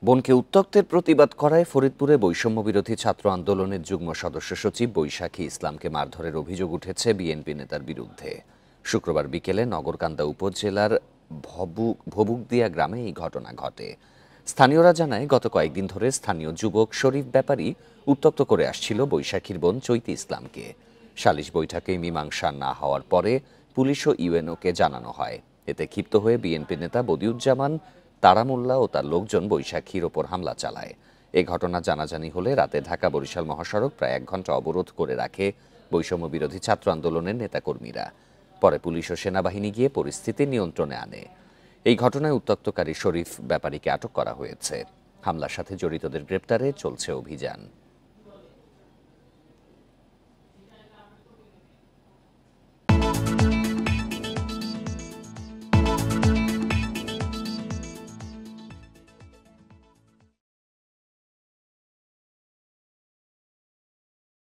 বোনকে উত্ত্যক্তের প্রতিবাদ করায় ফরিদপুরে বৈষম্য বিরোধী ছাত্র আন্দোলনের যুগ্ম সদস্য সচিব বৈশাখী ইসলামকে মারধরের অভিযোগ উঠেছে বিএনপি নেতার বিরুদ্ধে। শুক্রবার বিকেলে নগরকান্দা উপজেলার ভবুকদিয়া গ্রামে এই ঘটনা ঘটে। স্থানীয়রা জানায়, গত কয়েকদিন ধরে স্থানীয় যুবক শরীফ ব্যাপারী উত্ত্যক্ত করে আসছিল বৈশাখীর বোন চৈতি ইসলামকে। সালিশ বৈঠকে মীমাংসা না হওয়ার পরে পুলিশ ও ইউএনওকে জানানো হয়। এতে ক্ষিপ্ত হয়ে বিএনপি নেতা বদিউজ্জামান তারামুল্লাহ ও তার লোকজন বৈশাখীর ওপর হামলা চালায়। এ ঘটনা জানাজানি হলে রাতে ঢাকা বরিশাল মহাসড়ক প্রায় 1 ঘন্টা অবরোধ করে রাখে বৈষম্য বিরোধী ছাত্র আন্দোলনের নেতাকর্মীরা। পরে পুলিশ ও সেনাবাহিনী গিয়ে পরিস্থিতি নিয়ন্ত্রণে আনে। এই ঘটনায় উত্ত্যক্তকারী শরীফ ব্যাপারীকে আটক করা হয়েছে। হামলার সাথে জড়িতদের গ্রেপ্তারে চলছে অভিযান।